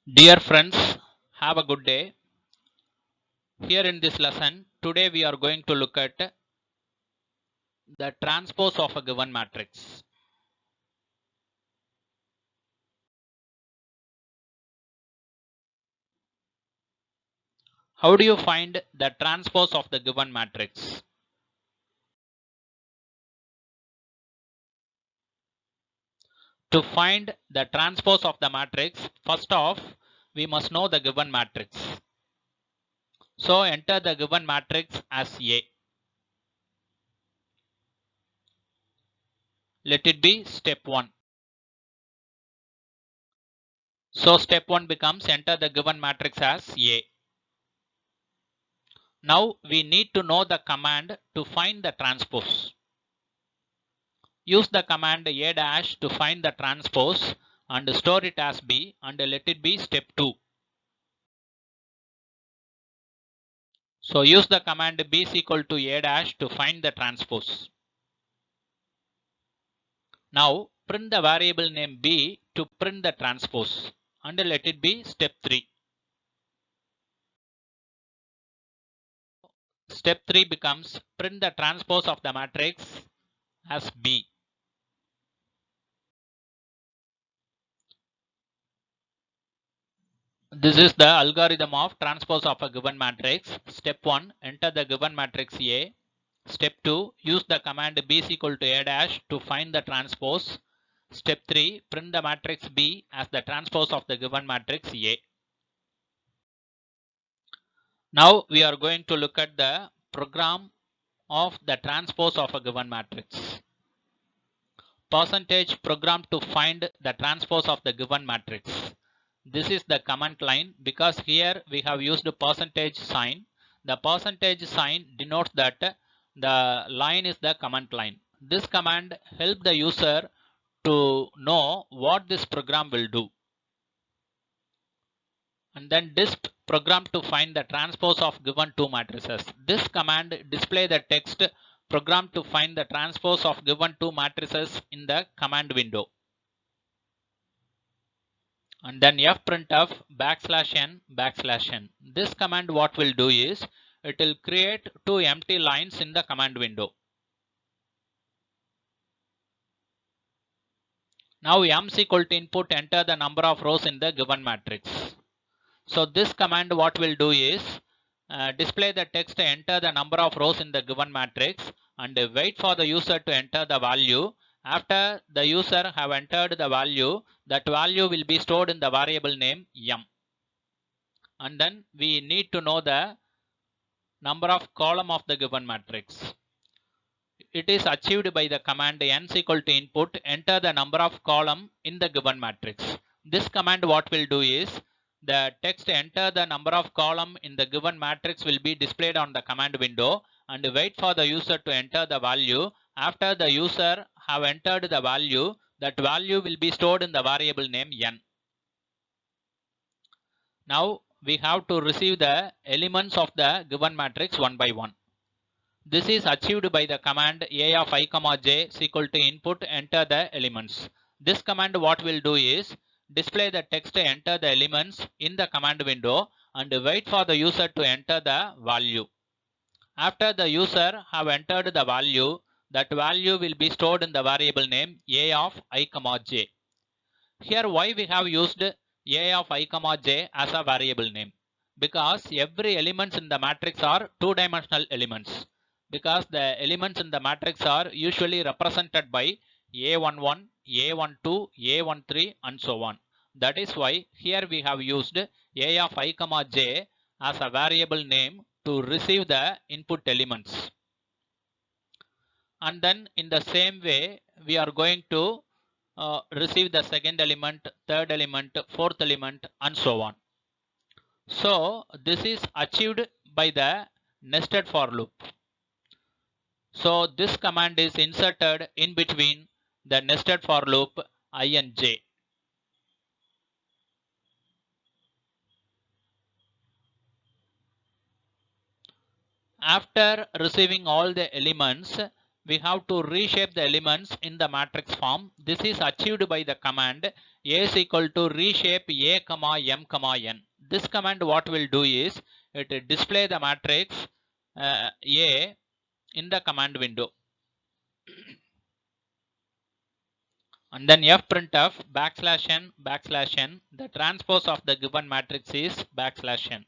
Dear friends, have a good day. Here in this lesson, today we are going to look at the transpose of a given matrix. How do you find the transpose of the given matrix? To find the transpose of the matrix, first off, we must know the given matrix. So enter the given matrix as A. Let it be step 1. So step 1 becomes enter the given matrix as A. Now we need to know the command to find the transpose. Use the command a dash to find the transpose and store it as B and let it be step 2. So use the command B is equal to a dash to find the transpose. Now print the variable name B to print the transpose and let it be step 3. Step 3 becomes print the transpose of the matrix as B. This is the algorithm of transpose of a given matrix. Step 1, enter the given matrix A. Step 2, use the command B is equal to a dash to find the transpose. Step 3, print the matrix B as the transpose of the given matrix A. Now we are going to look at the program of the transpose of a given matrix. Percentage program to find the transpose of the given matrix. This is the command line because here we have used percentage sign. The percentage sign denotes that the line is the command line. This command helps the user to know what this program will do. And then disp program to find the transpose of given two matrices. This command display the text program to find the transpose of given two matrices in the command window. And then fprintf \n. This command what will do is it will create two empty lines in the command window. Now m is equal to input, enter the number of rows in the given matrix. So this command what will do is display the text, enter the number of rows in the given matrix and wait for the user to enter the value. After the user have entered the value, that value will be stored in the variable name m. And then we need to know the number of column of the given matrix. It is achieved by the command n is equal to input, enter the number of column in the given matrix. This command what will do is the text enter the number of column in the given matrix will be displayed on the command window and wait for the user to enter the value. After the user have entered the value, that value will be stored in the variable name n. Now we have to receive the elements of the given matrix one by one. This is achieved by the command a of I comma j is equal to input, enter the elements. This command what will do is display the text, enter the elements in the command window and wait for the user to enter the value. After the user have entered the value, that value will be stored in the variable name a of I comma j. Here why we have used a of I comma j as a variable name? Because every elements in the matrix are two-dimensional elements. Because the elements in the matrix are usually represented by a11, a12, a13 and so on. That is why here we have used a of I comma j as a variable name to receive the input elements. And then in the same way we are going to receive the second element, third element, fourth element and so on. So this is achieved by the nested for loop. So this command is inserted in between the nested for loop I and j. After receiving all the elements, we have to reshape the elements in the matrix form. This is achieved by the command a is equal to reshape a comma m comma n. This command what will do is it display the matrix a in the command window. And then fprintf \n the transpose of the given matrix is \n.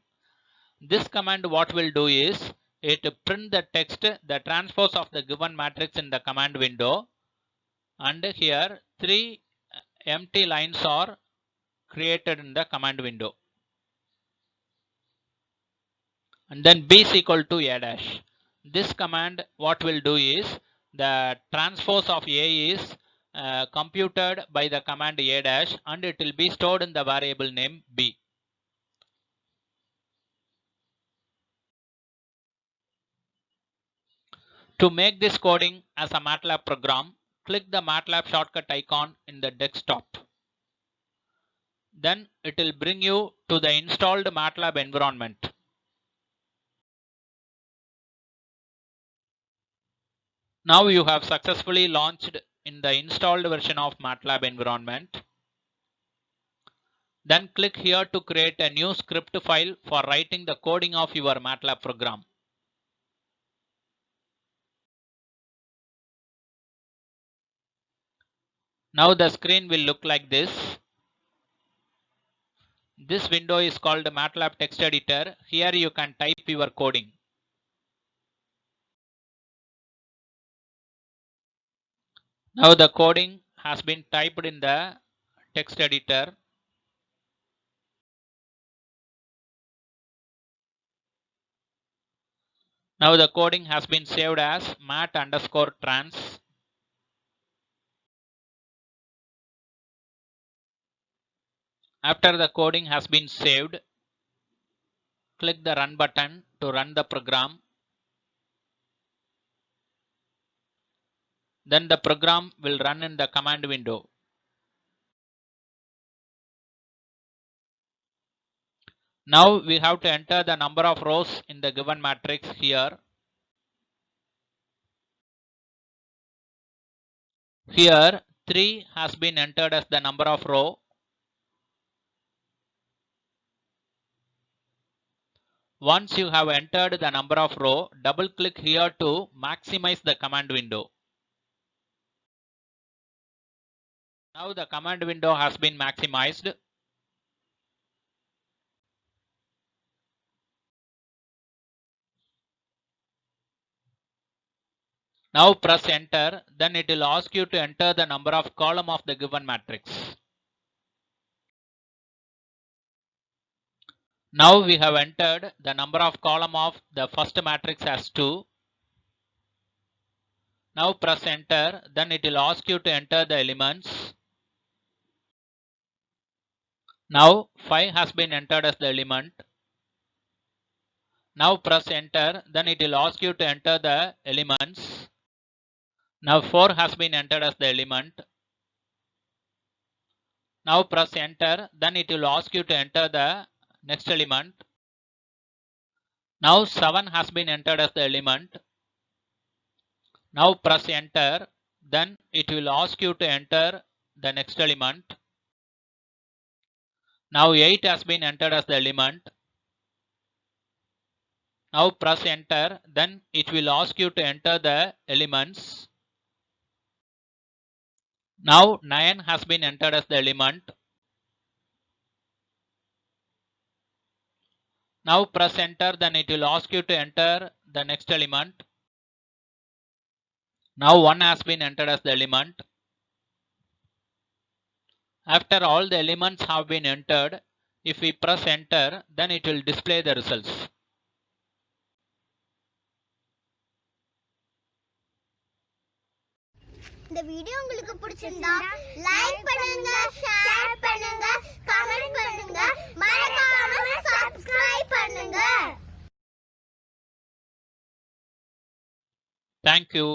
This command what will do is it print the text the transpose of the given matrix in the command window, and here 3 empty lines are created in the command window. And then b is equal to a dash. This command what will do is the transpose of a is computed by the command a dash, and it will be stored in the variable name b. To make this coding as a MATLAB program, click the MATLAB shortcut icon in the desktop. Then it will bring you to the installed MATLAB environment. Now you have successfully launched in the installed version of MATLAB environment. Then click here to create a new script file for writing the coding of your MATLAB program. Now the screen will look like this. This window is called MATLAB text editor. Here you can type your coding. Now the coding has been typed in the text editor. Now the coding has been saved as mat_trans. After the coding has been saved, click the run button to run the program. Then the program will run in the command window. Now we have to enter the number of rows in the given matrix here. Here 3 has been entered as the number of row. Once you have entered the number of row, double click here to maximize the command window. Now the command window has been maximized. Now press enter, then it will ask you to enter the number of column of the given matrix. Now we have entered the number of column of the first matrix as 2. Now press enter, then it will ask you to enter the elements. Now 5 has been entered as the element. Now press enter, then it will ask you to enter the elements. Now 4 has been entered as the element. Now press enter, then it will ask you to enter the next element. Now 7 has been entered as the element. Now press enter, then it will ask you to enter the next element. Now 8 has been entered as the element. Now press enter, then it will ask you to enter the elements. Now 9 has been entered as the element. Now press enter, then it will ask you to enter the next element. Now 1 has been entered as the element. After all the elements have been entered, if we press enter, then it will display the results. இந்த video உங்களுக்கு பிடிச்சிருந்தா like பண்ணுங்க, share பண்ணுங்க, comment பண்ணுங்க, மறக்காம subscribe பண்ணுங்க. Thank you.